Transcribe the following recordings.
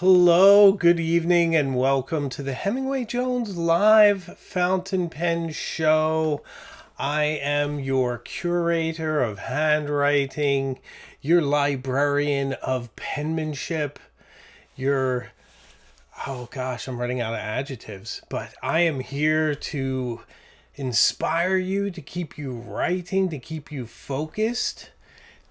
Hello, good evening, and welcome to the Hemingway Jones live fountain pen show. I am your curator of handwriting, your librarian of penmanship, I'm running out of adjectives, but I am here to inspire you, to keep you writing, to keep you focused,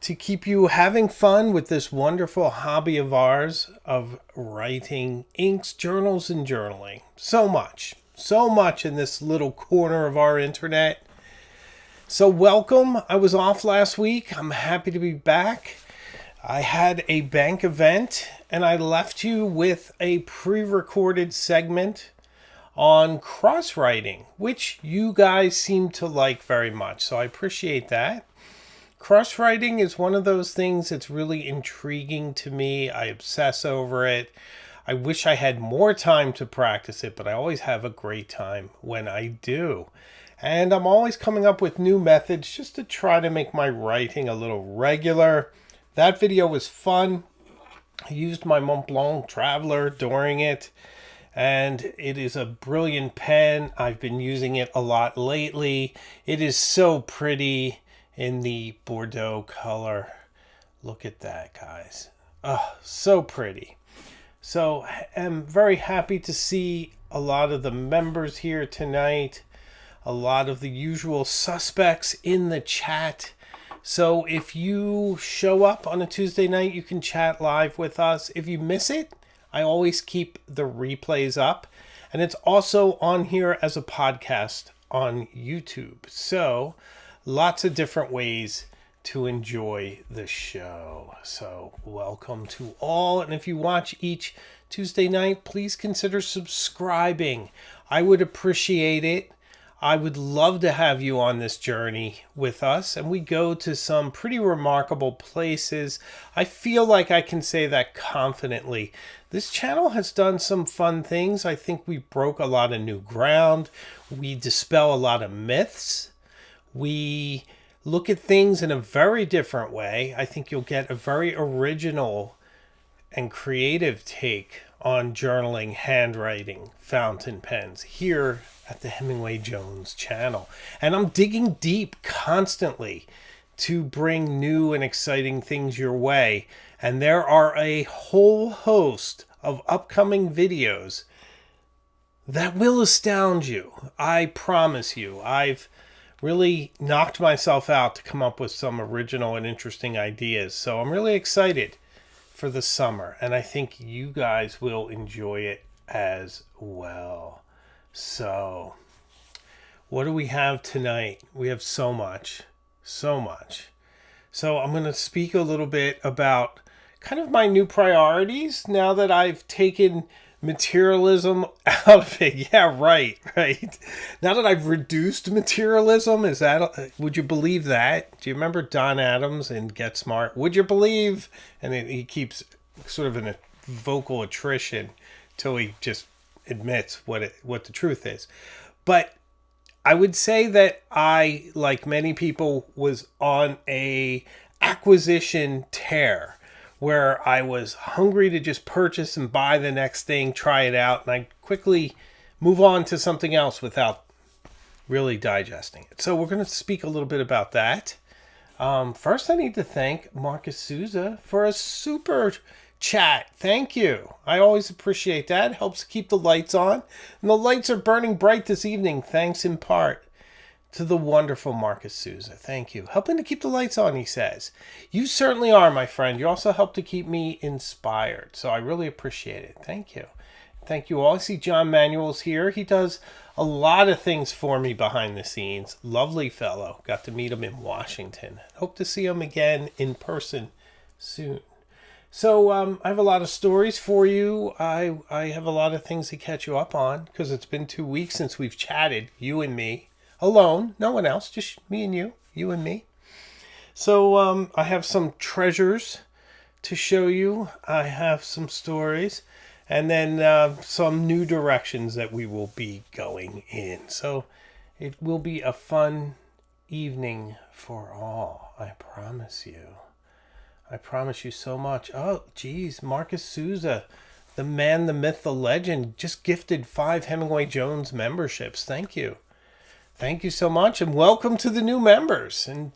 to keep you having fun with this wonderful hobby of ours of writing inks, journals, and journaling. So much in this little corner of our internet. So welcome. I was off last week. I'm happy to be back. I had a bank event and I left you with a pre-recorded segment on cross-writing, which you guys seem to like very much. So I appreciate that. Cross-writing is one of those things that's really intriguing to me. I obsess over it. I wish I had more time to practice it, but I always have a great time when I do. And I'm always coming up with new methods just to try to make my writing a little regular. That video was fun. I used my Mont Blanc Traveler during it, and it is a brilliant pen. I've been using it a lot lately. It is so pretty in the Bordeaux color. Look at that, guys. Oh, so pretty. So I'm very happy to see a lot of the members here tonight. A lot of the usual suspects in the chat. So if you show up on a Tuesday night, you can chat live with us. If you miss it, I always keep the replays up. And it's also on here as a podcast on YouTube. So lots of different ways to enjoy the show. So welcome to all. And if you watch each Tuesday night, please consider subscribing. I would appreciate it. I would love to have you on this journey with us. And we go to some pretty remarkable places. I feel like I can say that confidently. This channel has done some fun things. I think we broke a lot of new ground. We dispel a lot of myths. We look at things in a very different way. I think you'll get a very original and creative take on journaling, handwriting, fountain pens here at the Hemingway Jones channel. And I'm digging deep constantly to bring new and exciting things your way. And there are a whole host of upcoming videos that will astound you. I promise you. I've really knocked myself out to come up with some original and interesting ideas. So I'm really excited for the summer, and I think you guys will enjoy it as well. So what do we have tonight? We have so much. So I'm going to speak a little bit about kind of my new priorities now that I've taken materialism out of it. Yeah, right. Now that I've reduced materialism, would you believe that? Do you remember Don Adams in Get Smart? Would you believe? And he keeps sort of in a vocal attrition till he just admits what the truth is. But I would say that I, like many people, was on a acquisition tear, where I was hungry to just purchase and buy the next thing, try it out, and I quickly move on to something else without really digesting it. So we're going to speak a little bit about that. First, I need to thank Marcus Souza for a super chat. Thank you. I always appreciate that. It helps keep the lights on. And the lights are burning bright this evening, thanks in part to the wonderful Marcus Souza. Thank you. Helping to keep the lights on, he says. You certainly are, my friend. You also help to keep me inspired. So I really appreciate it. Thank you. Thank you all. I see John Manuel's here. He does a lot of things for me behind the scenes. Lovely fellow. Got to meet him in Washington. Hope to see him again in person soon. So I have a lot of stories for you. I have a lot of things to catch you up on because it's been 2 weeks since we've chatted, you and me. Alone, no one else, just me and you and me. So I have some treasures to show you. I have some stories, and then some new directions that we will be going in. So it will be a fun evening for all, I promise you. I promise you so much. Oh, geez, Marcus Souza. the man, the myth, the legend, just gifted 5 Hemingway Jones memberships. Thank you. Thank you so much, and welcome to the new members. And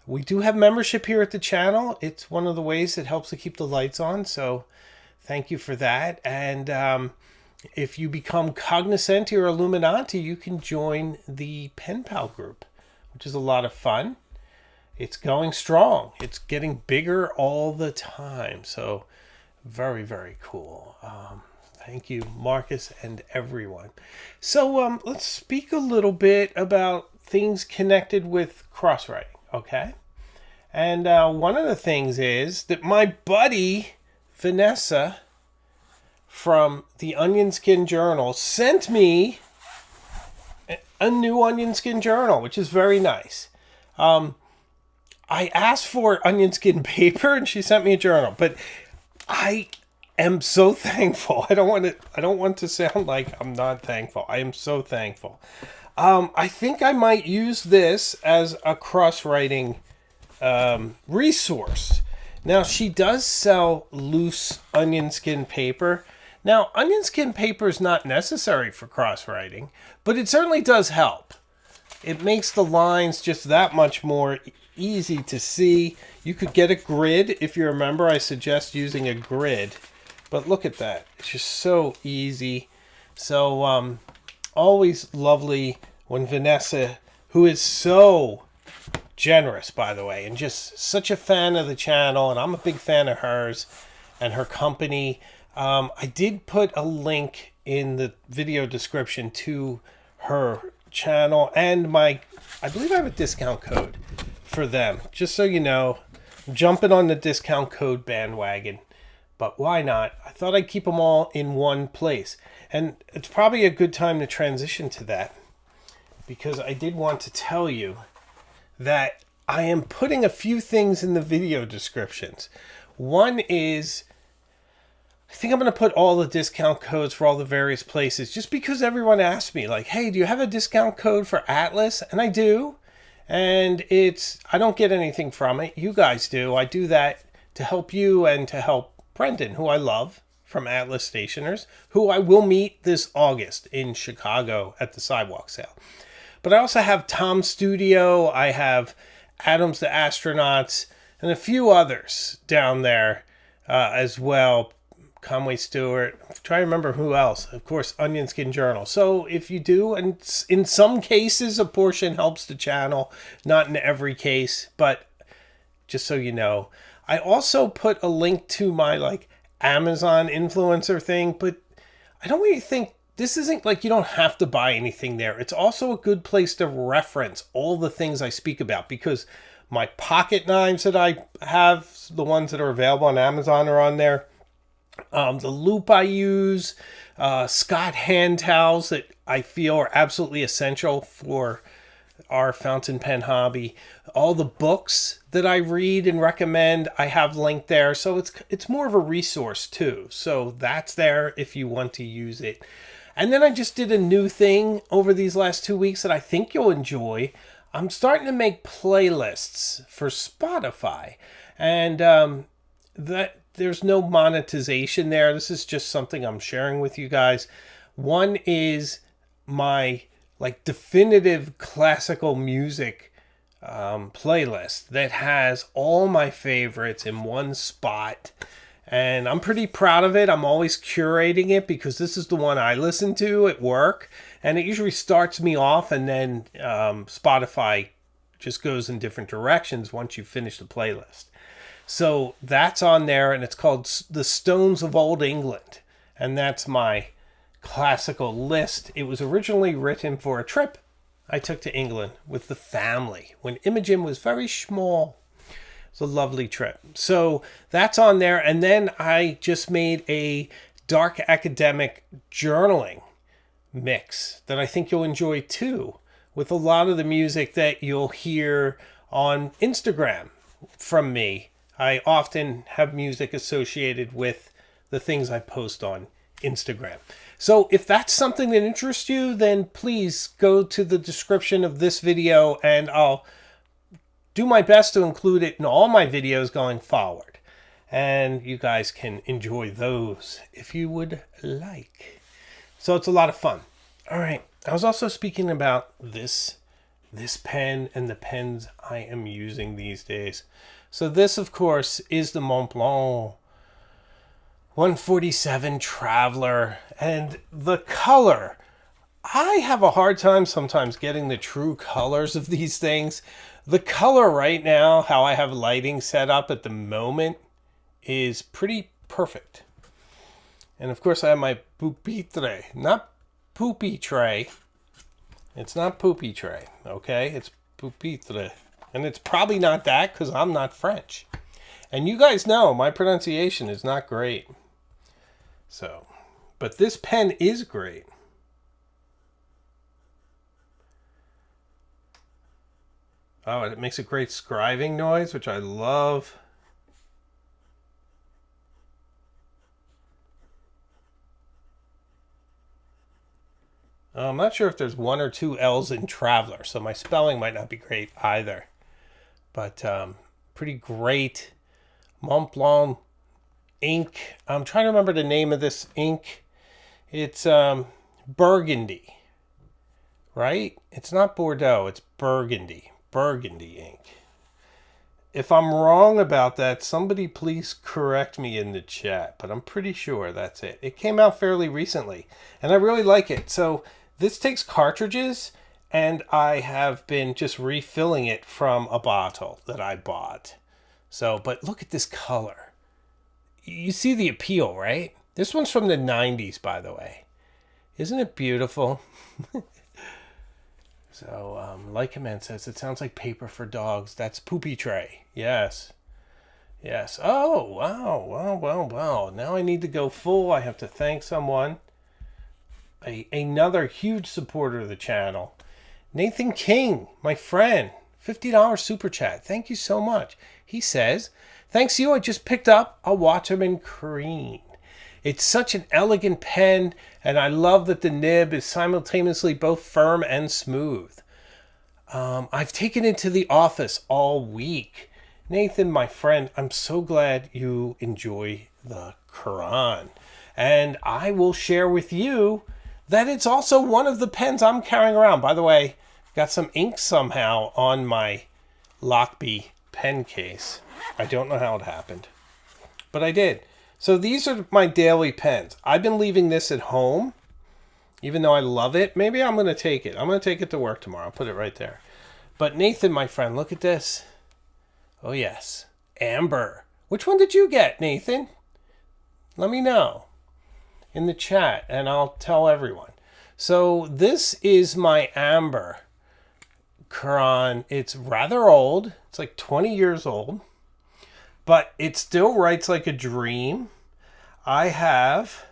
we do have membership here at the channel. It's one of the ways it helps to keep the lights on, so thank you for that. And if you become Cognoscenti or Illuminati, you can join the Pen Pal group, which is a lot of fun. It's going strong. It's getting bigger all the time. So very, very cool. Thank you, Marcus, and everyone. So let's speak a little bit about things connected with crosswriting, okay? And one of the things is that my buddy, Vanessa, from the Onion Skin Journal, sent me a new Onion Skin Journal, which is very nice. I asked for onion skin paper, and she sent me a journal. But I am so thankful. I don't want to sound like I'm not thankful. I am so thankful. I think I might use this as a cross-writing resource. Now, she does sell loose onion skin paper. Now, onion skin paper is not necessary for cross-writing, but it certainly does help. It makes the lines just that much more easy to see. You could get a grid. If you remember, I suggest using a grid. But look at that. It's just so easy. So always lovely when Vanessa, who is so generous, by the way, and just such a fan of the channel, and I'm a big fan of hers and her company. I did put a link in the video description to her channel and I believe I have a discount code for them. Just so you know, I'm jumping on the discount code bandwagon. But why not? I thought I'd keep them all in one place. And it's probably a good time to transition to that, because I did want to tell you that I am putting a few things in the video descriptions. One is, I think I'm going to put all the discount codes for all the various places, just because everyone asks me, like, hey, do you have a discount code for Atlas? And I do. And I don't get anything from it. You guys do. I do that to help you and to help Brendan, who I love, from Atlas Stationers, who I will meet this August in Chicago at the Sidewalk Sale. But I also have Tom Studio, I have Adams the Astronauts, and a few others down there as well. Conway Stewart, I'm trying to remember who else. Of course, Onion Skin Journal. So if you do, and in some cases, a portion helps the channel, not in every case, but just so you know. I also put a link to my Amazon influencer thing, but I don't really think, this isn't like you don't have to buy anything there. It's also a good place to reference all the things I speak about, because my pocket knives that I have, the ones that are available on Amazon, are on there. The loop I use, Scott hand towels that I feel are absolutely essential for our fountain pen hobby. All the books that I read and recommend, I have linked there. So it's more of a resource too. So that's there if you want to use it. And then I just did a new thing over these last 2 weeks that I think you'll enjoy. I'm starting to make playlists for Spotify. And there's no monetization there. This is just something I'm sharing with you guys. One is my definitive classical music playlist that has all my favorites in one spot. And I'm pretty proud of it. I'm always curating it because this is the one I listen to at work. And it usually starts me off, and then Spotify just goes in different directions once you finish the playlist. So that's on there, and it's called The Stones of Old England. And that's my classical list. It was originally written for a trip I took to England with the family when Imogen was very small. It's a lovely trip. So that's on there. And then I just made a dark academic journaling mix that I think you'll enjoy too, with a lot of the music that you'll hear on Instagram from me. I often have music associated with the things I post on Instagram. So if that's something that interests you, then please go to the description of this video, and I'll do my best to include it in all my videos going forward. and you guys can enjoy those if you would like. So it's a lot of fun. All right. I was also speaking about this pen and the pens I am using these days. So this, of course, is the Montblanc 147 Traveler, and the color, I have a hard time sometimes getting the true colors of these things. The color right now, how I have lighting set up at the moment, is pretty perfect. And of course I have my pupitre, not poopy tray. It's not poopy tray, okay? It's pupitre. And it's probably not that because I'm not French. And you guys know my pronunciation is not great. So, but this pen is great. Oh, and it makes a great scribing noise, which I love. I'm not sure if there's 1 or 2 L's in Traveler, so my spelling might not be great either. But pretty great Montblanc ink. I'm trying to remember the name of this ink. It's burgundy, right? It's not Bordeaux, it's burgundy. Burgundy ink. If I'm wrong about that, somebody please correct me in the chat, but I'm pretty sure that's it. It came out fairly recently, and I really like it. So this takes cartridges, and I have been just refilling it from a bottle that I bought. So, but look at this color. You see the appeal, right? This one's from the 90s, by the way. Isn't it beautiful? So, Lycoman says, it sounds like paper for dogs. That's poopy tray. Yes. Yes. Oh, wow. Wow. Now I need to go full. I have to thank someone. Another huge supporter of the channel. Nathan King, my friend. $50 super chat. Thank you so much. He says, thanks to you, I just picked up a Waterman Crean. It's such an elegant pen, and I love that the nib is simultaneously both firm and smooth. I've taken it to the office all week. Nathan, my friend, I'm so glad you enjoy the Kuran. And I will share with you that it's also one of the pens I'm carrying around. By the way, got some ink somehow on my Lockbee pen case. I don't know how it happened, but I did. So these are my daily pens. I've been leaving this at home, even though I love it. Maybe I'm going to take it. I'm going to take it to work tomorrow. I'll put it right there. But Nathan, my friend, look at this. Oh, yes. Amber. Which one did you get, Nathan? Let me know in the chat, and I'll tell everyone. So this is my Amber Kuran. It's rather old. It's like 20 years old. But it still writes like a dream. I have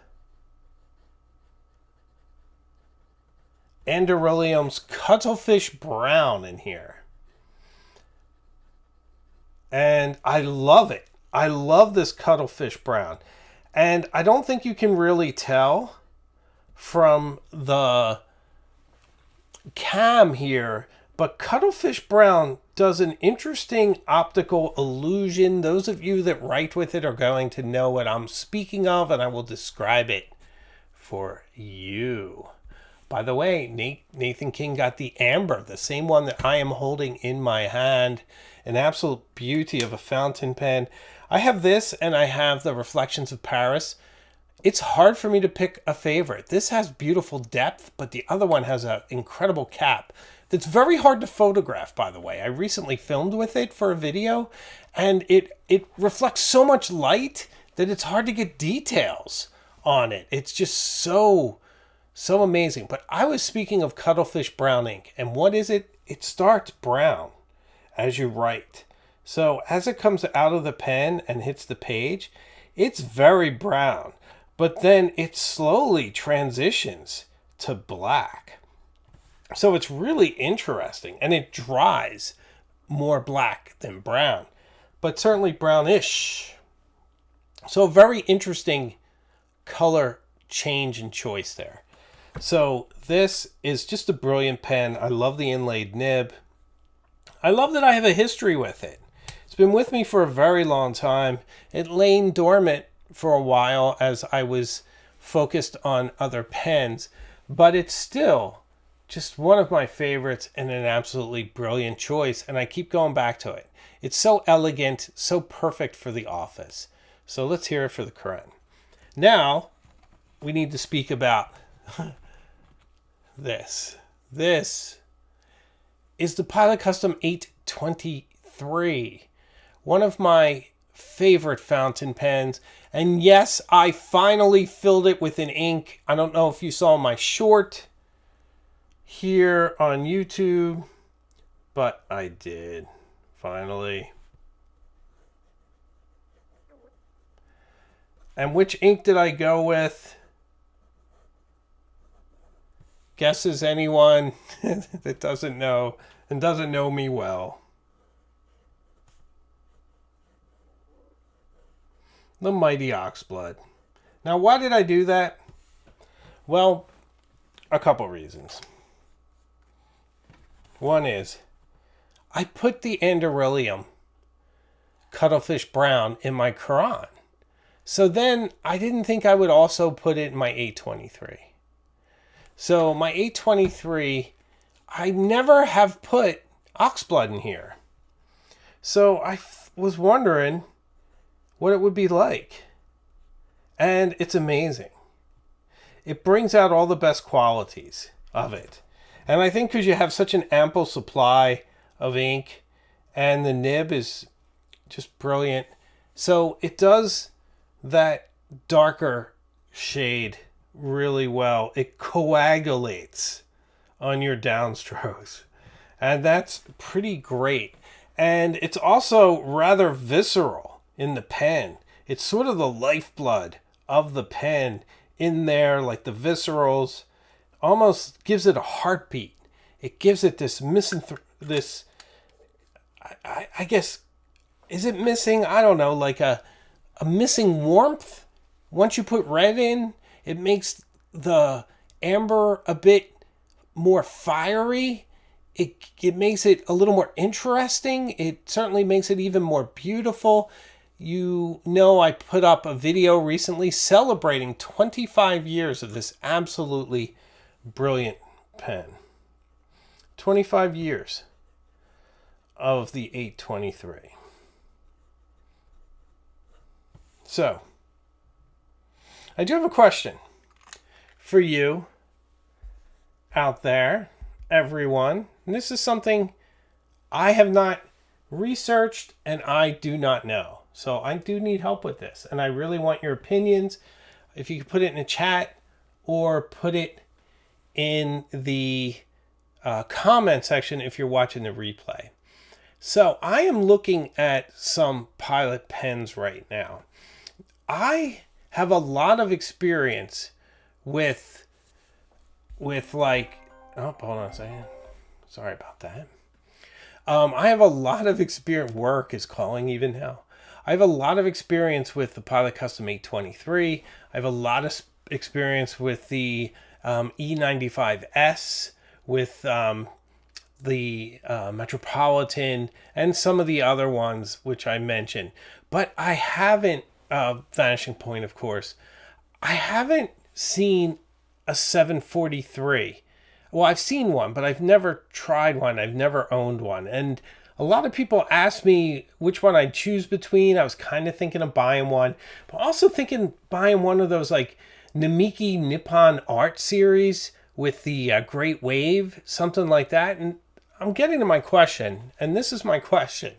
Anderillium's Cuttlefish Brown in here. And I love it. I love this Cuttlefish Brown. And I don't think you can really tell from the cam here, but Cuttlefish Brown does an interesting optical illusion. Those of you that write with it are going to know what I'm speaking of, and I will describe it for you. By the way, Nathan King got the Amber, the same one that I am holding in my hand. An absolute beauty of a fountain pen. I have this, and I have the Reflections of Paris. It's hard for me to pick a favorite. This has beautiful depth, but the other one has an incredible cap. That's very hard to photograph, by the way. I recently filmed with it for a video, and it reflects so much light that it's hard to get details on it. It's just so amazing. But I was speaking of Cuttlefish Brown ink, and what is it? It starts brown as you write. So as it comes out of the pen and hits the page, it's very brown, but then it slowly transitions to black. So it's really interesting, and it dries more black than brown, but certainly brownish. So very interesting color change and choice there. So this is just a brilliant pen. I love the inlaid nib. I love that I have a history with it. It's been with me for a very long time. It lay dormant for a while as I was focused on other pens, but it's still just one of my favorites and an absolutely brilliant choice, and I keep going back to it. It's so elegant, so perfect for the office. So let's hear it for the Kuran. Now, we need to speak about this. This is the Pilot Custom 823. One of my favorite fountain pens. And yes, I finally filled it with an ink. I don't know if you saw my short here on YouTube, but I did finally. And which ink did I go with? Guesses anyone that doesn't know and doesn't know me well? The mighty Oxblood. Now, why did I do that? Well, a couple reasons. One is, I put the Andoryllium Cuttlefish Brown in my Kuran. So then I didn't think I would also put it in my 823. So my 823, I never have put Oxblood in here. So I was wondering what it would be like. And it's amazing. It brings out all the best qualities of it. And I think because you have such an ample supply of ink and the nib is just brilliant. So it does that darker shade really well. It coagulates on your downstrokes. And that's pretty great. And it's also rather visceral in the pen. It's sort of the lifeblood of the pen in there, like the viscerals. Almost gives it a heartbeat. It gives it this I guess, is it missing? I don't know, like a missing warmth. Once you put red in, it makes the amber a bit more fiery. It makes it a little more interesting. It certainly makes it even more beautiful. You know, I put up a video recently celebrating 25 years of this absolutely brilliant pen. 25 years of the 823. So, I do have a question for you out there, everyone. And this is something I have not researched and I do not know. So I do need help with this. And I really want your opinions. If you could put it in a chat or put it in the comment section if you're watching the replay. So I am looking at some Pilot pens right now. I have a lot of experience with like, oh, hold on a second. Sorry about that. I have a lot of experience. Work is calling even now. I have a lot of experience with the Pilot Custom 823. I have a lot of experience with the E95S, with the Metropolitan, and some of the other ones which I mentioned. But I haven't, Vanishing Point, of course, I haven't seen a 743. Well, I've seen one, but I've never tried one. I've never owned one. And a lot of people ask me which one I'd choose between. I was kind of thinking of buying one, but also thinking buying one of those like Namiki Nippon Art Series with the Great Wave, something like that. And I'm getting to my question, and this is my question.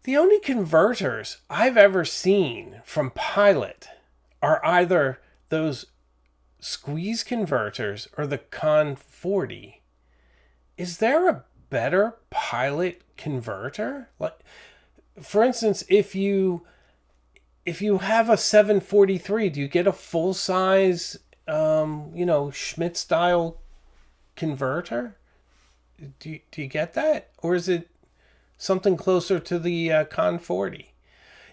The only converters I've ever seen from Pilot are either those squeeze converters or the Con 40. Is there a better Pilot converter? Like, for instance, if you have a 743, do you get a full size Schmidt style converter? Do you get that, or is it something closer to the Con 40?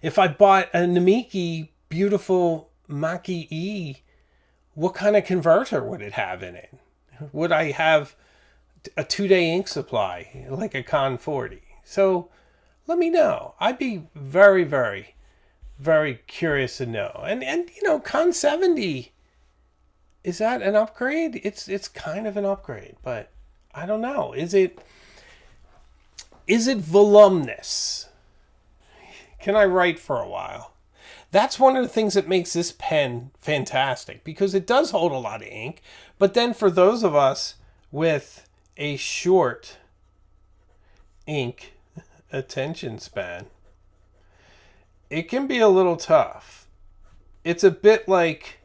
If I bought a Namiki beautiful Maki E, what kind of converter would it have in it? Would I have a 2-day ink supply like a Con 40? So let me know. I'd be very, very, very curious to know. And you know, Con 70, is that an upgrade? It's kind of an upgrade, but I don't know. Is it voluminous? Can I write for a while? That's one of the things that makes this pen fantastic, because it does hold a lot of ink. But then for those of us with a short ink attention span, it can be a little tough. It's a bit like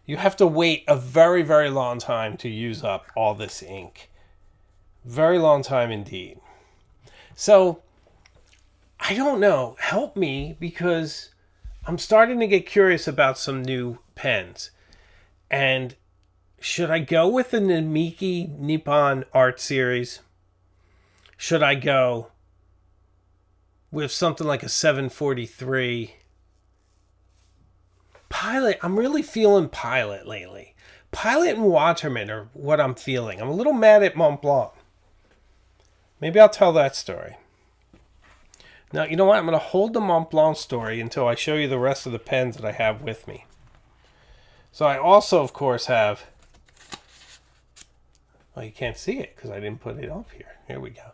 you have to wait a very, very long time to use up all this ink. Very long time indeed. So, I don't know. Help me, because I'm starting to get curious about some new pens. And should I go with the Namiki Nippon Art Series? Should I go with something like a 743? Pilot, I'm really feeling Pilot lately. Pilot and Waterman are what I'm feeling. I'm a little mad at Mont Blanc. Maybe I'll tell that story. Now, you know what? I'm going to hold the Mont Blanc story until I show you the rest of the pens that I have with me. So I also, of course, have... Well, you can't see it because I didn't put it up here. Here we go.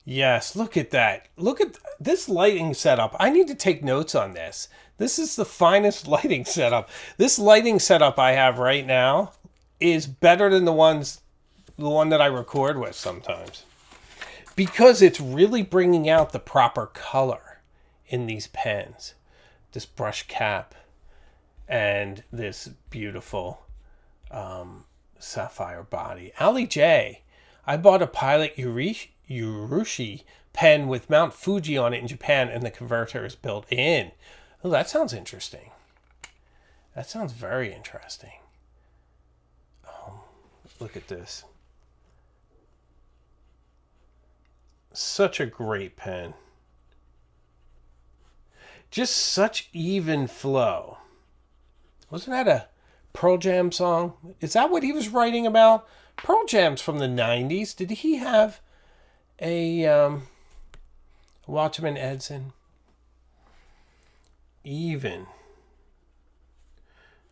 Yes, look at that. Look at this lighting setup. I need to take notes on this. This is the finest lighting setup. This lighting setup I have right now is better than the one that I record with sometimes, because it's really bringing out the proper color in these pens. This brush cap and this beautiful sapphire body. Ali J, I bought a Pilot Urushi pen with Mount Fuji on it in Japan, and the converter is built in. Oh, that sounds interesting. That sounds very interesting. Look at this. Such a great pen. Just such even flow. Wasn't that a Pearl Jam song? Is that what he was writing about? Pearl Jam's from the 90s. Did he have a Watchman Edson? Even.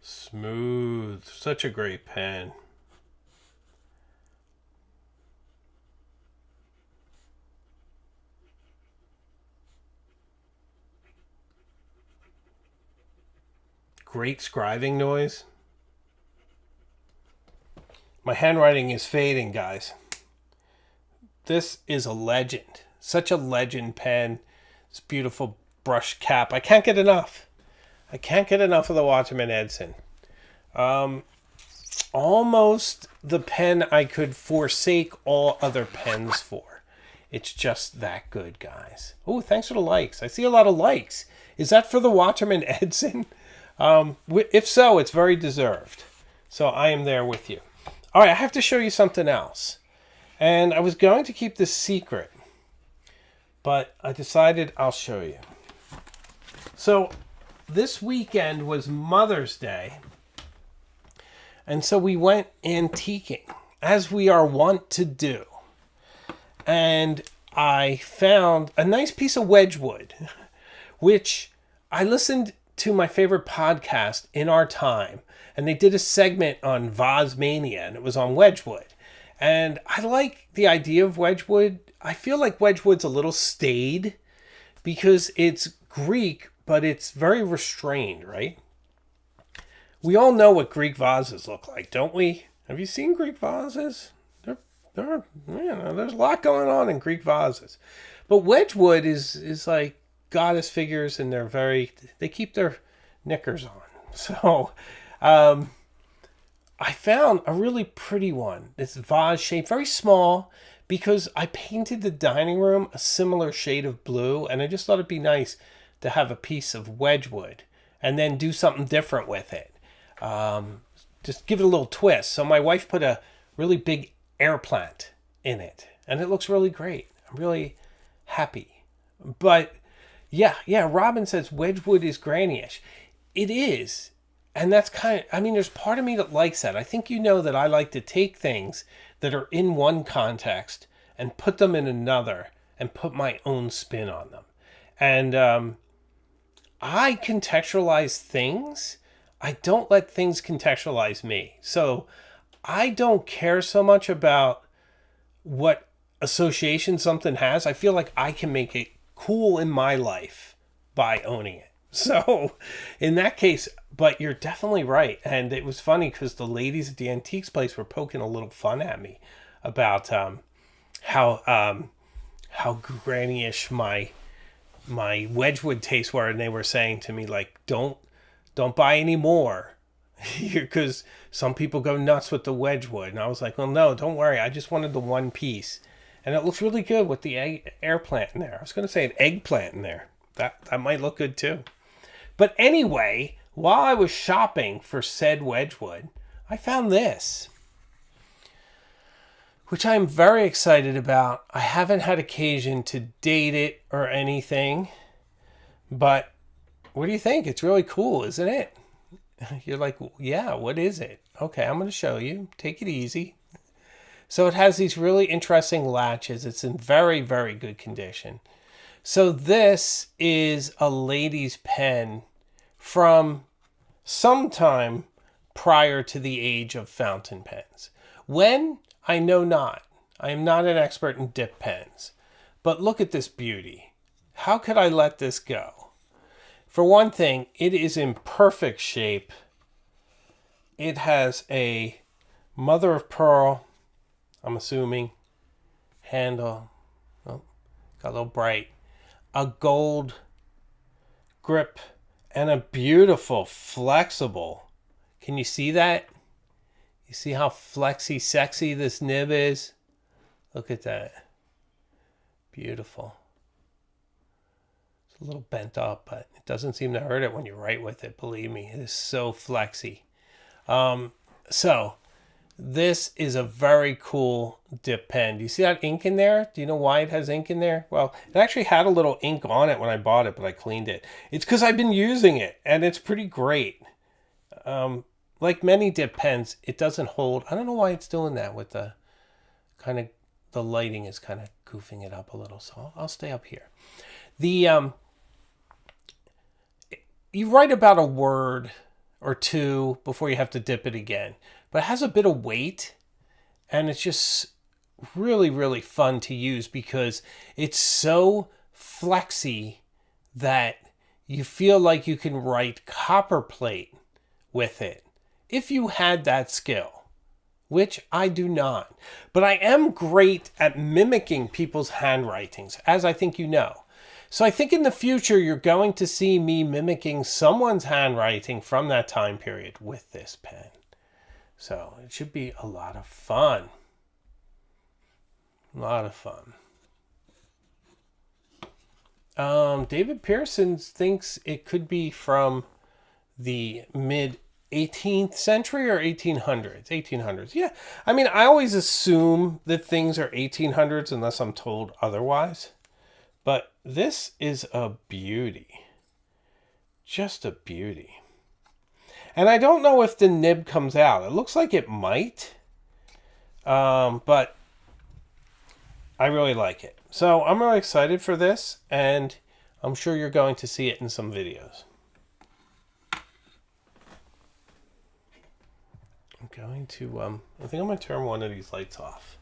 Smooth. Such a great pen. Great scribing noise. My handwriting is fading, guys. This is a legend. Such a legend pen. This beautiful brush cap. I can't get enough. I can't get enough of the Watchman Edson. Almost the pen I could forsake all other pens for. It's just that good, guys. Oh, thanks for the likes. I see a lot of likes. Is that for the Watchman Edson? If so, it's very deserved. So I am there with you. All right, I have to show you something else. And I was going to keep this secret, but I decided I'll show you. So this weekend was Mother's Day. And so we went antiquing, as we are wont to do. And I found a nice piece of Wedgewood, which I listened to my favorite podcast, In Our Time, and they did a segment on Vase Mania, and it was on Wedgewood. And I like the idea of Wedgewood. I feel like Wedgewood's a little staid because it's Greek, but it's very restrained, right? We all know what Greek vases look like, don't we? Have you seen Greek vases? There's a lot going on in Greek vases. But Wedgewood is like goddess figures, and they keep their knickers on. So I found a really pretty one. It's vase shaped, very small, because I painted the dining room a similar shade of blue, and I just thought it'd be nice to have a piece of Wedgewood and then do something different with it. Just give it a little twist. So my wife put a really big air plant in it, and it looks really great. I'm really happy. But yeah, Robin says Wedgewood is granny-ish. It is. And that's there's part of me that likes that. I think you know that I like to take things that are in one context and put them in another and put my own spin on them. And I contextualize things. I don't let things contextualize me. So I don't care so much about what association something has. I feel like I can make it cool in my life by owning it. So in that case, but you're definitely right. And it was funny because the ladies at the antiques place were poking a little fun at me about how granny-ish my Wedgewood tastes were, and they were saying to me like, don't buy any more because some people go nuts with the Wedgewood. And I was like, well, no, don't worry, I just wanted the one piece, and it looks really good with the air plant in there. I was going to say an eggplant in there. That might look good too. But anyway, while I was shopping for said Wedgewood, I found this, which I'm very excited about. I haven't had occasion to date it or anything, but what do you think? It's really cool, isn't it? You're like, yeah, what is it? Okay, I'm going to show you. Take it easy. So it has these really interesting latches. It's in very, very good condition. So this is a lady's pen from sometime prior to the age of fountain pens. When? I know not. I am not an expert in dip pens. But look at this beauty. How could I let this go? For one thing, it is in perfect shape. It has a mother of pearl, I'm assuming, handle. Oh, got a little bright. A gold grip and a beautiful, flexible. Can you see that? You see how flexy, sexy this nib is? Look at that. Beautiful. It's a little bent up, but it doesn't seem to hurt it when you write with it. Believe me, it is so flexy. So this is a very cool dip pen. Do you see that ink in there? Do you know why it has ink in there? Well, it actually had a little ink on it when I bought it, but I cleaned it. It's because I've been using it, and it's pretty great. Like many dip pens, it doesn't hold. I don't know why it's doing that with the kind of, the lighting is kind of goofing it up a little, so I'll stay up here. You write about a word or two before you have to dip it again, but it has a bit of weight, and it's just really, really fun to use because it's so flexy that you feel like you can write copperplate with it if you had that skill, which I do not. But I am great at mimicking people's handwritings, as I think you know. So I think in the future, you're going to see me mimicking someone's handwriting from that time period with this pen. So it should be a lot of fun. A lot of fun. David Pearson thinks it could be from the mid 18th century or 1800s. 1800s. Yeah. I mean, I always assume that things are 1800s unless I'm told otherwise. But this is a beauty. Just a beauty. And I don't know if the nib comes out. It looks like it might. But I really like it. So I'm really excited for this. And I'm sure you're going to see it in some videos. I'm going to, I think I'm going to turn one of these lights off.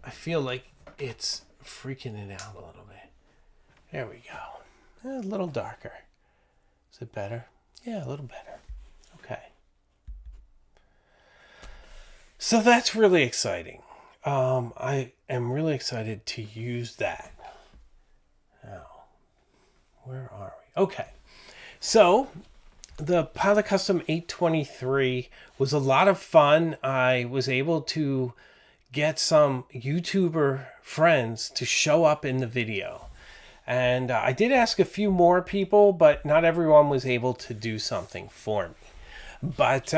I feel like it's freaking it out a little bit. There we go. A little darker. Is it better? Yeah, a little better. Okay. So that's really exciting. I am really excited to use that. Now, where are we? Okay. So the Pilot Custom 823 was a lot of fun. I was able to get some YouTuber friends to show up in the video. And I did ask a few more people, but not everyone was able to do something for me. But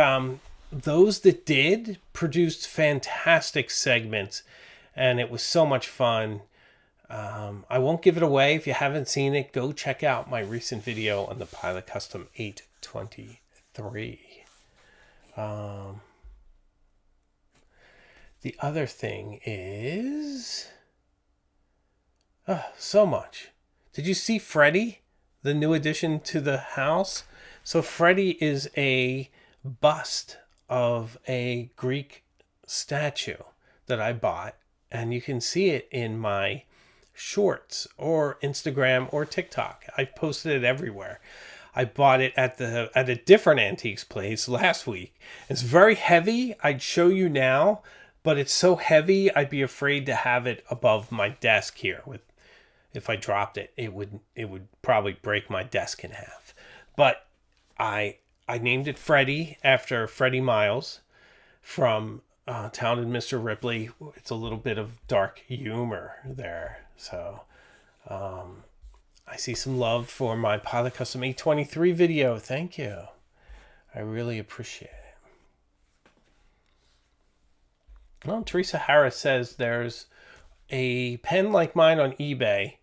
those that did produced fantastic segments, and it was so much fun. I won't give it away. If you haven't seen it, go check out my recent video on the Pilot Custom 823. The other thing is, So much. Did you see Freddy, the new addition to the house? So Freddy is a bust of a Greek statue that I bought, and you can see it in my shorts or Instagram or TikTok. I've posted it everywhere. I bought it at a different antiques place last week. It's very heavy. I'd show you now, but it's so heavy I'd be afraid to have it above my desk here. If I dropped it, it would probably break my desk in half. But I named it Freddy after Freddie Miles from Talented Mr. Ripley. It's a little bit of dark humor there. So I see some love for my Pilot Custom 823 video. Thank you. I really appreciate it. Well, Teresa Harris says there's a pen like mine on eBay,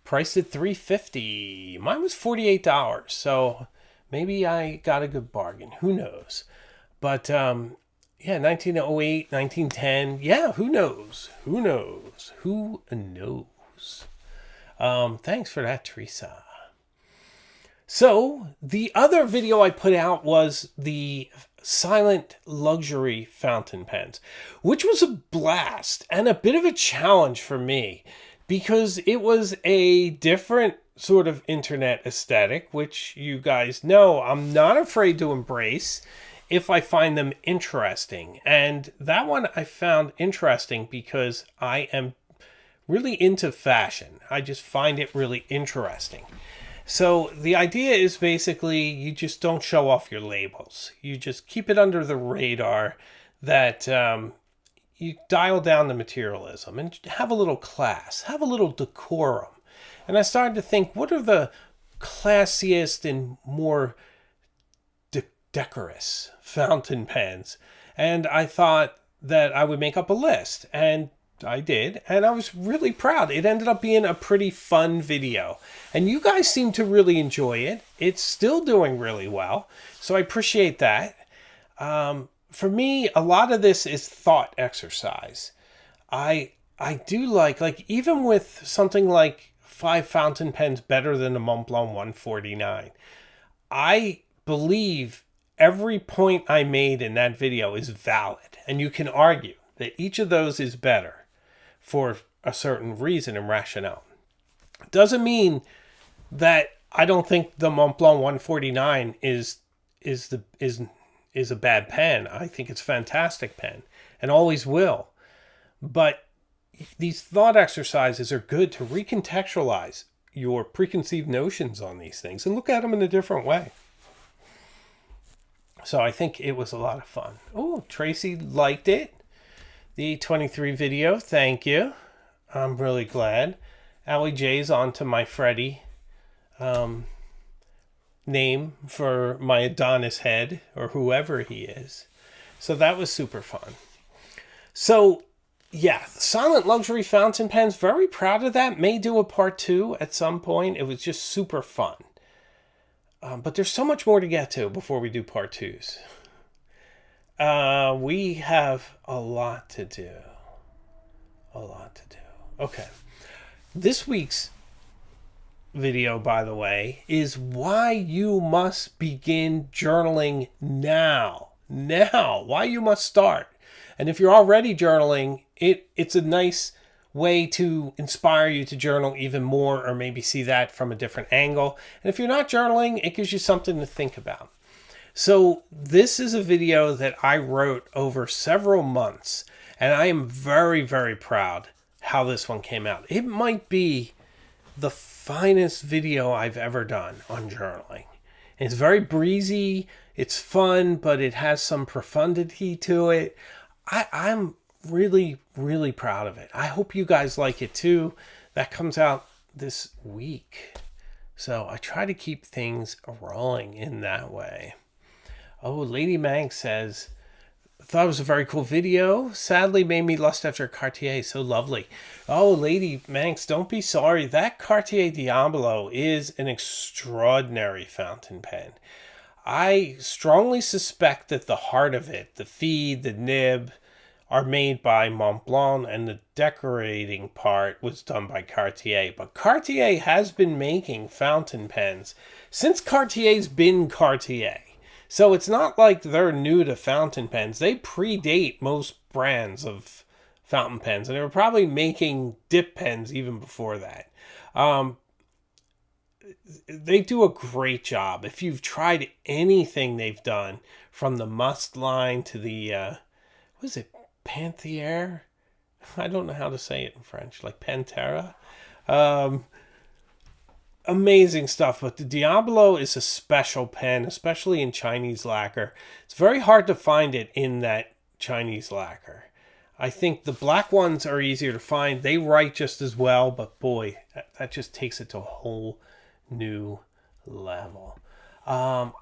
priced at $350. Mine was $48, so maybe I got a good bargain. Who knows? But yeah, 1908, 1910. Yeah, who knows? Who knows? Who knows? Thanks for that, Teresa. So the other video I put out was the silent luxury fountain pens, which was a blast and a bit of a challenge for me because it was a different sort of internet aesthetic, which you guys know I'm not afraid to embrace if I find them interesting. And that one I found interesting because I am really into fashion. I just find it really interesting. So the idea is basically you just don't show off your labels. You just keep it under the radar that you dial down the materialism and have a little class, have a little decorum. And I started to think, what are the classiest and more decorous fountain pens? And I thought that I would make up a list. And I did, and I was really proud. It ended up being a pretty fun video, and you guys seem to really enjoy it. It's still doing really well, so I appreciate that. For me, a lot of this is thought exercise. I do like even with something like 5 fountain pens better than the Montblanc 149, I believe every point I made in that video is valid, and you can argue that each of those is better for a certain reason and rationale. Doesn't mean that I don't think the Montblanc 149 is a bad pen. I think it's a fantastic pen and always will. But these thought exercises are good to recontextualize your preconceived notions on these things and look at them in a different way. So I think it was a lot of fun. Oh, Tracy liked it. The 23 video, thank you. I'm really glad. Allie J's onto my Freddy name for my Adonis head, or whoever he is. So that was super fun. So, yeah, silent luxury fountain pens, very proud of that. May do a part 2 at some point. It was just super fun. But there's so much more to get to before we do part 2s. We have a lot to do. Okay. This week's video, by the way, is why you must begin journaling now. Why you must start. And if you're already journaling, it's a nice way to inspire you to journal even more, or maybe see that from a different angle. And if you're not journaling, it gives you something to think about. So this is a video that I wrote over several months, and I am very, very proud how this one came out. It might be the finest video I've ever done on journaling. It's very breezy, it's fun, but it has some profundity to it. I'm really, really proud of it. I hope you guys like it too. That comes out this week. So I try to keep things rolling in that way. Oh, Lady Mank says, thought it was a very cool video. Sadly made me lust after Cartier. So lovely. Oh, Lady Manx, don't be sorry. That Cartier Diablo is an extraordinary fountain pen. I strongly suspect that the heart of it, the feed, the nib, are made by Montblanc, and the decorating part was done by Cartier. But Cartier has been making fountain pens since Cartier's been Cartier. So it's not like they're new to fountain pens. They predate most brands of fountain pens, and they were probably making dip pens even before that. They do a great job. If you've tried anything they've done, from the Must line to the, what is it, Panther? I don't know how to say it in French, like Pantera. Amazing stuff. But the Diablo is a special pen, especially in Chinese lacquer. It's very hard to find it in that Chinese lacquer. I think the black ones are easier to find. They write just as well, but boy, that just takes it to a whole new level.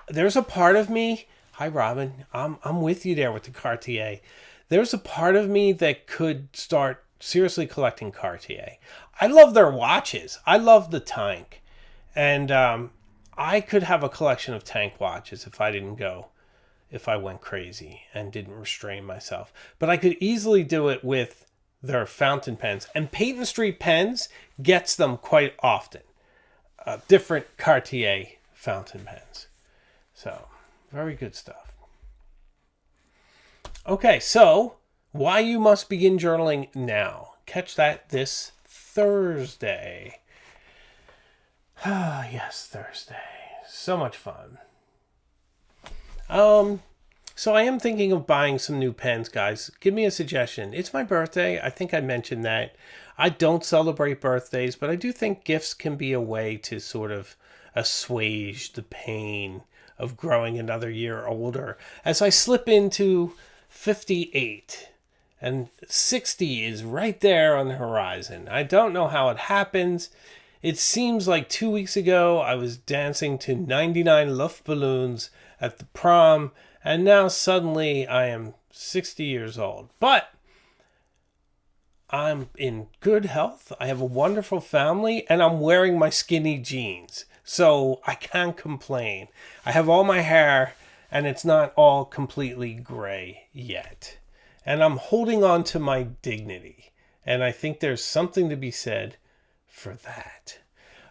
There's a part of me, hi Robin, I'm with you there with the Cartier. There's a part of me that could start seriously collecting Cartier. I love their watches. I love the Tank. And I could have a collection of Tank watches if I went crazy and didn't restrain myself. But I could easily do it with their fountain pens. And Peyton Street Pens gets them quite often. Different Cartier fountain pens. So, very good stuff. Okay, so why you must begin journaling now. Catch that this Thursday. Ah, yes, Thursday. So much fun. So I am thinking of buying some new pens, guys. Give me a suggestion. It's my birthday. I think I mentioned that. I don't celebrate birthdays, but I do think gifts can be a way to sort of assuage the pain of growing another year older. As I slip into 58, and 60 is right there on the horizon. I don't know how it happens. It seems like 2 weeks ago I was dancing to 99 Luftballons at the prom, and now suddenly I am 60 years old. But I'm in good health. I have a wonderful family, and I'm wearing my skinny jeans. So I can't complain. I have all my hair, and it's not all completely gray yet. And I'm holding on to my dignity. And I think there's something to be said for that.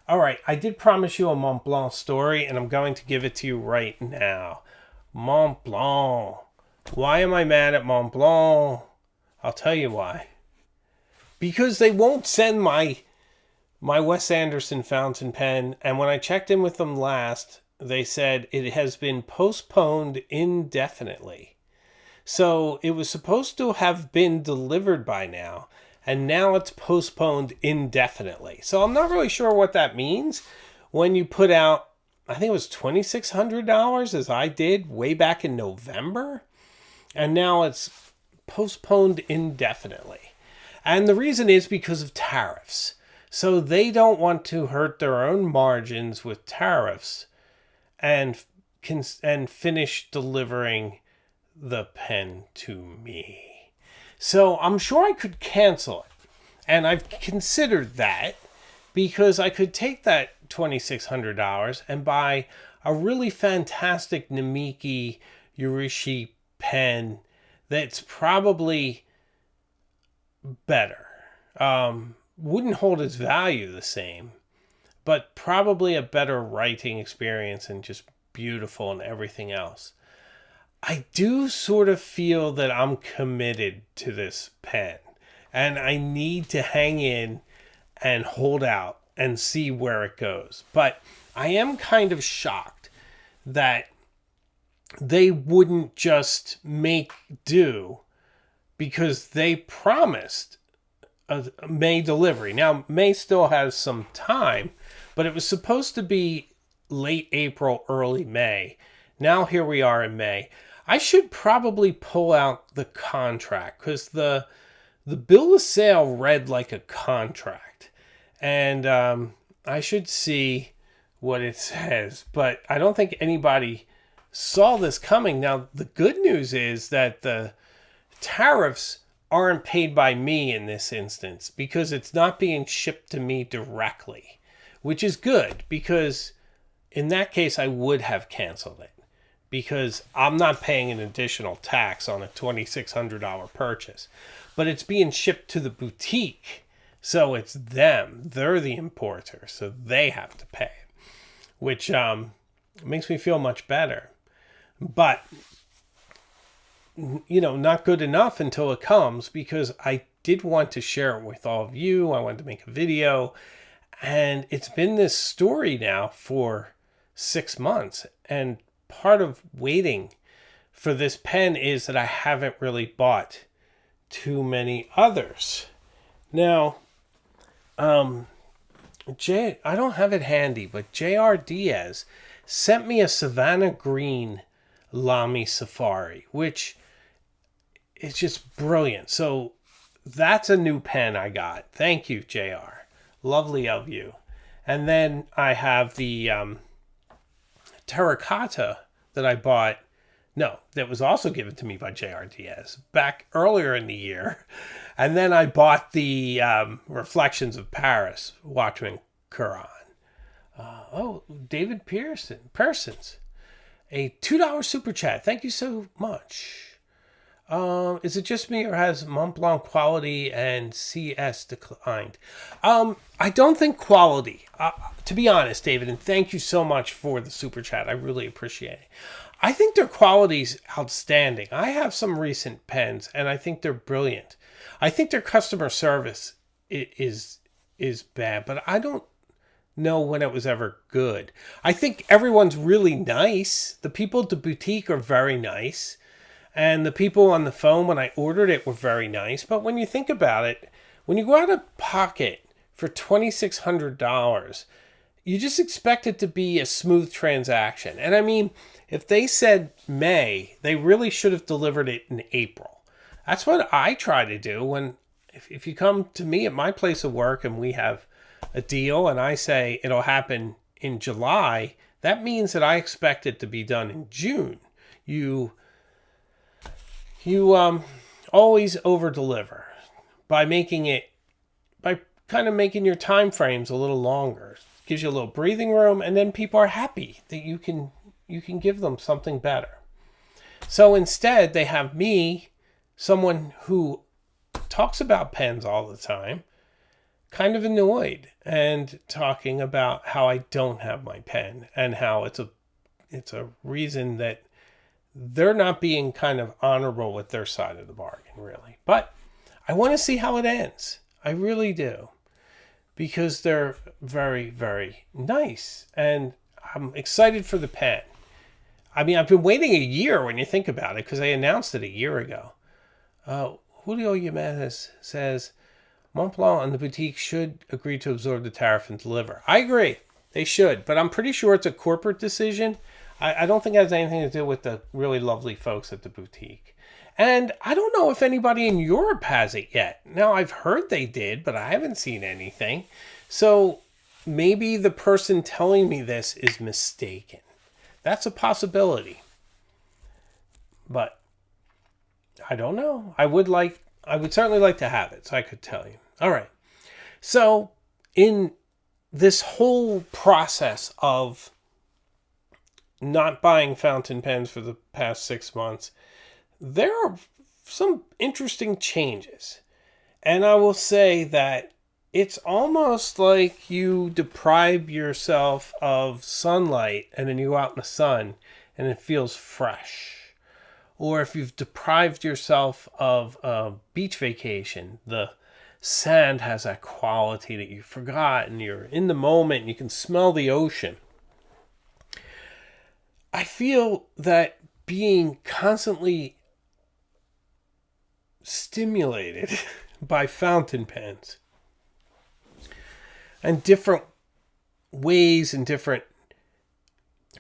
All right, I did promise you a Mont Blanc story, and I'm going to give it to you right now. Mont Blanc. Why am I mad at Mont Blanc? I'll tell you why. Because they won't send my Wes Anderson fountain pen, and when I checked in with them last, they said it has been postponed indefinitely. So it was supposed to have been delivered by now, and now it's postponed indefinitely. So I'm not really sure what that means when you put out, I think it was $2,600 as I did way back in November. And now it's postponed indefinitely. And the reason is because of tariffs. So they don't want to hurt their own margins with tariffs and finish delivering the pen to me. So I'm sure I could cancel it. And I've considered that because I could take that $2,600 and buy a really fantastic Namiki Urishi pen that's probably better. Wouldn't hold its value the same, but probably a better writing experience and just beautiful and everything else. I do sort of feel that I'm committed to this pen, and I need to hang in and hold out and see where it goes. But I am kind of shocked that they wouldn't just make do because they promised a May delivery. Now, May still has some time, but it was supposed to be late April, early May. Now here we are in May. I should probably pull out the contract because the bill of sale read like a contract. And I should see what it says. But I don't think anybody saw this coming. Now, the good news is that the tariffs aren't paid by me in this instance because it's not being shipped to me directly, which is good because in that case, I would have canceled it because I'm not paying an additional tax on a $2,600 purchase, but it's being shipped to the boutique. So it's them. They're the importer, so they have to pay, which makes me feel much better. But, not good enough until it comes, because I did want to share it with all of you. I wanted to make a video, and it's been this story now for 6 months. And part of waiting for this pen is that I haven't really bought too many others. Now, I don't have it handy, but J.R. Diaz sent me a Savannah Green Lamy Safari, which is just brilliant. So that's a new pen I got. Thank you, JR. Lovely of you. And then I have the Terracotta that I bought. No, that was also given to me by J.R. Diaz back earlier in the year. And then I bought the Reflections of Paris Watchman Kuran. David Pearsons. A $2 super chat. Thank you so much. Is it just me, or has Mont Blanc quality and CS declined? I don't think quality, to be honest, David, and thank you so much for the super chat. I really appreciate it. I think their quality's outstanding. I have some recent pens, and I think they're brilliant. I think their customer service is bad, but I don't know when it was ever good. I think everyone's really nice. The people at the boutique are very nice. And the people on the phone when I ordered it were very nice. But when you think about it, when you go out of pocket for $2,600, you just expect it to be a smooth transaction. And I mean, if they said May, they really should have delivered it in April. That's what I try to do if you come to me at my place of work and we have a deal and I say it'll happen in July, that means that I expect it to be done in June. You always over-deliver by kind of making your time frames a little longer. It gives you a little breathing room, and then people are happy that you can give them something better. So instead, they have me, someone who talks about pens all the time, kind of annoyed and talking about how I don't have my pen and how it's a reason that they're not being kind of honorable with their side of the bargain, really. But I want to see how it ends. I really do. Because they're very, very nice. And I'm excited for the pen. I mean, I've been waiting a year when you think about it, because they announced it a year ago. Julio Jimenez says, Mont Blanc and the boutique should agree to absorb the tariff and deliver. I agree. They should. But I'm pretty sure it's a corporate decision. I don't think it has anything to do with the really lovely folks at the boutique. And I don't know if anybody in Europe has it yet. Now, I've heard they did, but I haven't seen anything. So maybe the person telling me this is mistaken. That's a possibility. But I don't know. I would certainly like to have it, so I could tell you. All right. So in this whole process of not buying fountain pens for the past 6 months, there are some interesting changes. And I will say that it's almost like you deprive yourself of sunlight and then you go out in the sun and it feels fresh. Or if you've deprived yourself of a beach vacation, the sand has that quality that you forgot and you're in the moment and you can smell the ocean. I feel that being constantly stimulated by fountain pens and different ways and different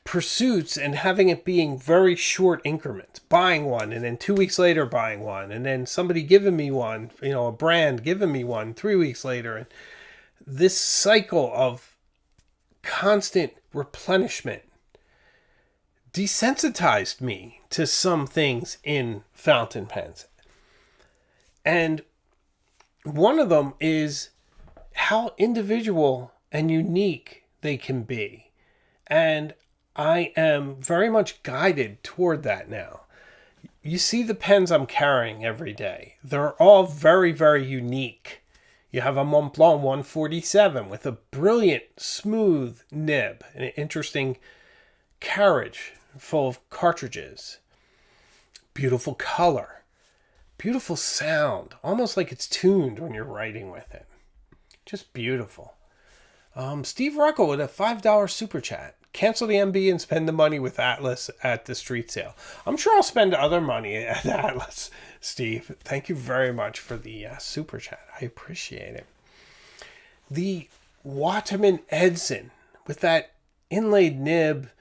pursuits, and having it being very short increments, buying one and then 2 weeks later buying one, and then somebody giving me one, a brand giving me one 3 weeks later, and this cycle of constant replenishment desensitized me to some things in fountain pens. And one of them is how individual and unique they can be. And I am very much guided toward that now. You see the pens I'm carrying every day. They're all very, very unique. You have a Montblanc 147 with a brilliant, smooth nib and an interesting carriage full of cartridges. Beautiful color. Beautiful sound. Almost like it's tuned when you're writing with it. Just beautiful. Steve Ruckel with a $5 super chat. Cancel the MB and spend the money with Atlas at the street sale. I'm sure I'll spend other money at Atlas, Steve. Thank you very much for the super chat. I appreciate it. The Waterman Edson with that inlaid nib.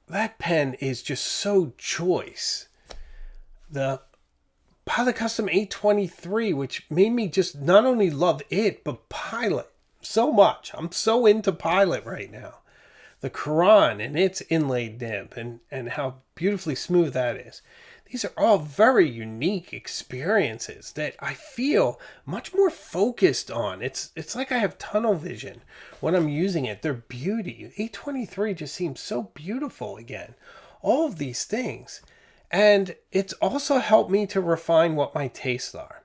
That pen is just so choice. The Pilot Custom 823, which made me just not only love it, but Pilot so much. I'm so into Pilot right now. The Kuran and its inlaid nib and how beautifully smooth that is. These are all very unique experiences that I feel much more focused on. It's like I have tunnel vision when I'm using it. Their beauty. 823 just seems so beautiful again. All of these things. And it's also helped me to refine what my tastes are.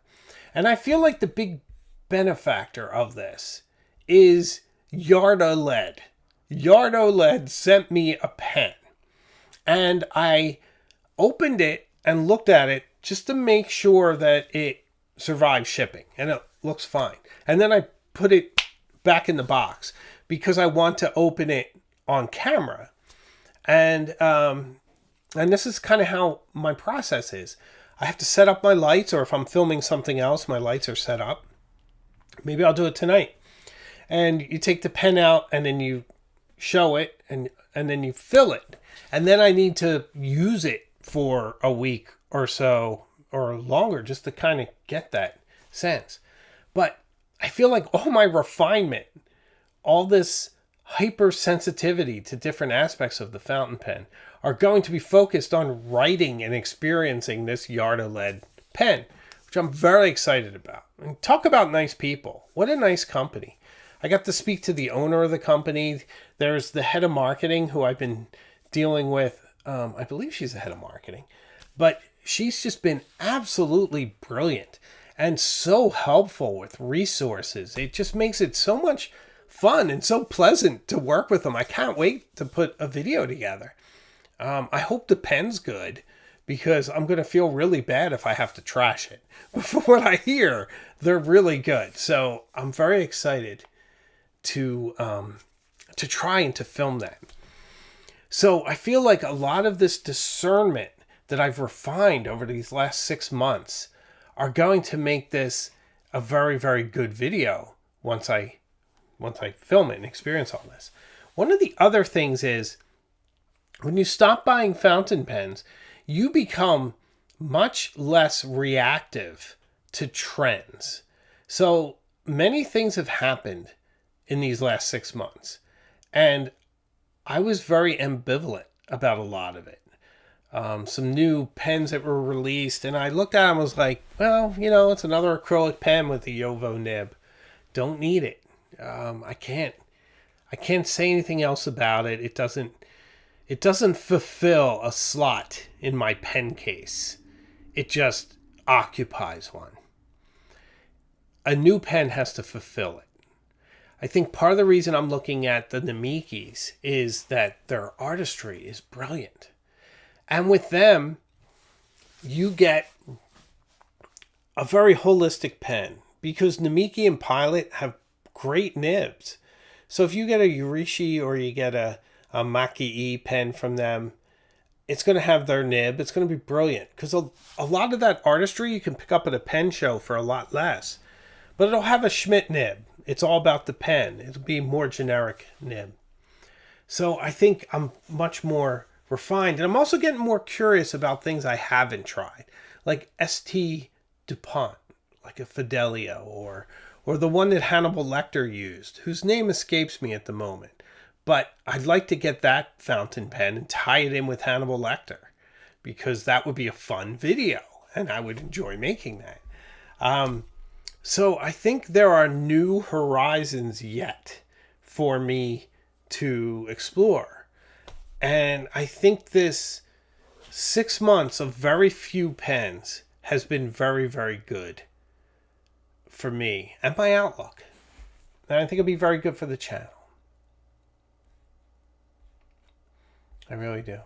And I feel like the big benefactor of this is Yarda Lead. Yarda Lead sent me a pen. And I opened it and looked at it just to make sure that it survived shipping. And it looks fine. And then I put it back in the box because I want to open it on camera. And this is kind of how my process is. I have to set up my lights, or if I'm filming something else, my lights are set up. Maybe I'll do it tonight. And you take the pen out and then you show it and then you fill it. And then I need to use it for a week or so or longer just to kind of get that sense. But I feel like all my refinement, all this hypersensitivity to different aspects of the fountain pen are going to be focused on writing and experiencing this Yarda Lead pen, which I'm very excited about. And talk about nice people. What a nice company. I got to speak to the owner of the company. There's the head of marketing who I've been dealing with. I believe she's the head of marketing. But she's just been absolutely brilliant and so helpful with resources. It just makes it so much fun and so pleasant to work with them. I can't wait to put a video together. I hope the pen's good because I'm going to feel really bad if I have to trash it. But from what I hear, they're really good. So I'm very excited to try and to film that. So I feel like a lot of this discernment that I've refined over these last 6 months are going to make this a very, very good video once I film it and experience all this. One of the other things is when you stop buying fountain pens, you become much less reactive to trends. So many things have happened in these last 6 months, and I was very ambivalent about a lot of it. Some new pens that were released, and I looked at them and was like, well, it's another acrylic pen with a Yovo nib. Don't need it. I can't say anything else about it. It doesn't fulfill a slot in my pen case. It just occupies one. A new pen has to fulfill it. I think part of the reason I'm looking at the Namikis is that their artistry is brilliant. And with them, you get a very holistic pen because Namiki and Pilot have great nibs. So if you get a Yurishi or you get a Maki-E pen from them, it's going to have their nib. It's going to be brilliant because a lot of that artistry you can pick up at a pen show for a lot less. But it'll have a Schmidt nib. It's all about the pen. It'll be a more generic nib. So I think I'm much more refined. And I'm also getting more curious about things I haven't tried. Like ST DuPont, like a Fidelio, or the one that Hannibal Lecter used, whose name escapes me at the moment. But I'd like to get that fountain pen and tie it in with Hannibal Lecter because that would be a fun video and I would enjoy making that. So I think there are new horizons yet for me to explore. And I think this 6 months of very few pens has been very, very good for me and my outlook. And I think it'll be very good for the channel. I really do.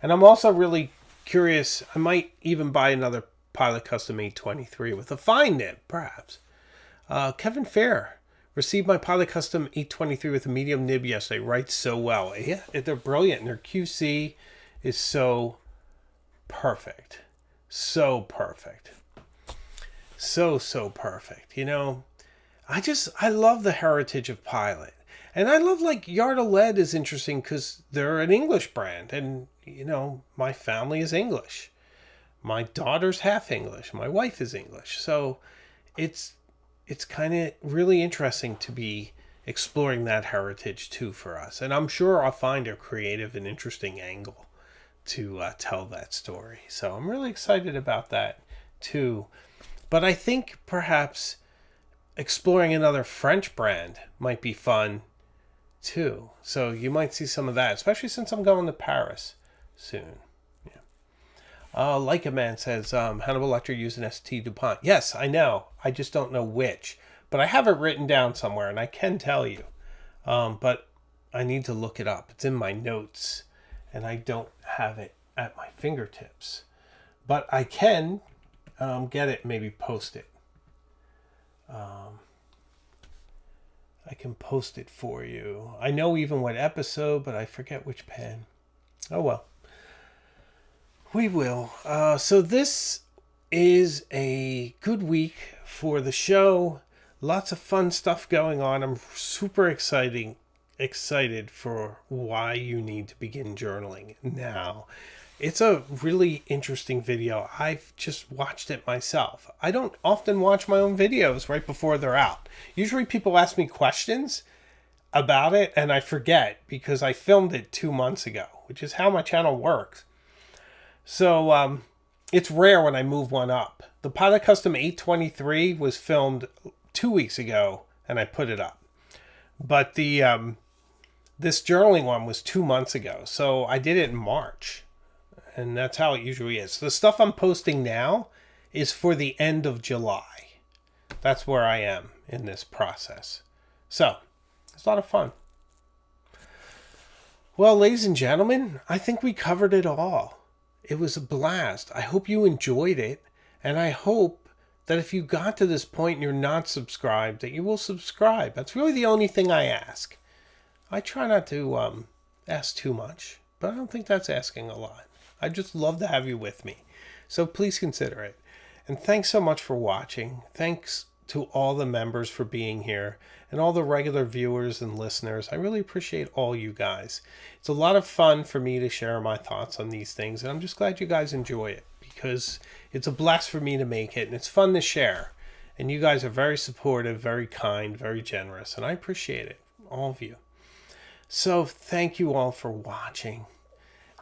And I'm also really curious. I might even buy another Pilot Custom 823 with a fine nib, perhaps. Kevin Fair received my Pilot Custom 823 with a medium nib yesterday. Writes so well. Yeah, they're brilliant. And their QC is so perfect. So perfect. So perfect. You know, I love the heritage of Pilot. And I love, like, Yard of Lead is interesting because they're an English brand. And, you know, my family is English. My daughter's half English. My wife is English. So it's kind of really interesting to be exploring that heritage too for us. And I'm sure I'll find a creative and interesting angle to tell that story. So I'm really excited about that too. But I think perhaps exploring another French brand might be fun too. So you might see some of that, especially since I'm going to Paris soon. Like a man says, Hannibal Electric used an ST DuPont. Yes, I know. I just don't know which. But I have it written down somewhere, and I can tell you. But I need to look it up. It's in my notes, and I don't have it at my fingertips. But I can get it and maybe post it. I can post it for you. I know even what episode, but I forget which pen. Oh, well. We will. So this is a good week for the show. Lots of fun stuff going on. I'm super excited for why you need to begin journaling now. It's a really interesting video. I've just watched it myself. I don't often watch my own videos right before they're out. Usually people ask me questions about it and I forget because I filmed it 2 months ago, which is how my channel works. So it's rare when I move one up. The Pilot Custom 823 was filmed 2 weeks ago and I put it up. But the this journaling one was 2 months ago. So I did it in March. And that's how it usually is. The stuff I'm posting now is for the end of July. That's where I am in this process. So, it's a lot of fun. Well, ladies and gentlemen, I think we covered it all. It was a blast. I hope you enjoyed it. And I hope that if you got to this point and you're not subscribed, that you will subscribe. That's really the only thing I ask. I try not to ask too much, but I don't think that's asking a lot. I'd just love to have you with me. So please consider it. And thanks so much for watching. Thanks to all the members for being here and all the regular viewers and listeners. I really appreciate all you guys. It's a lot of fun for me to share my thoughts on these things. And I'm just glad you guys enjoy it because it's a blast for me to make it and it's fun to share. And you guys are very supportive, very kind, very generous. And I appreciate it, all of you. So thank you all for watching.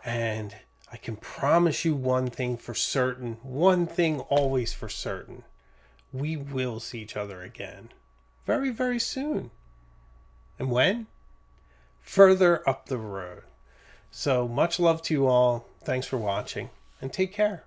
And I can promise you one thing for certain, one thing always for certain. We will see each other again very, very soon. And when? Further up the road. So much love to you all. Thanks for watching and take care.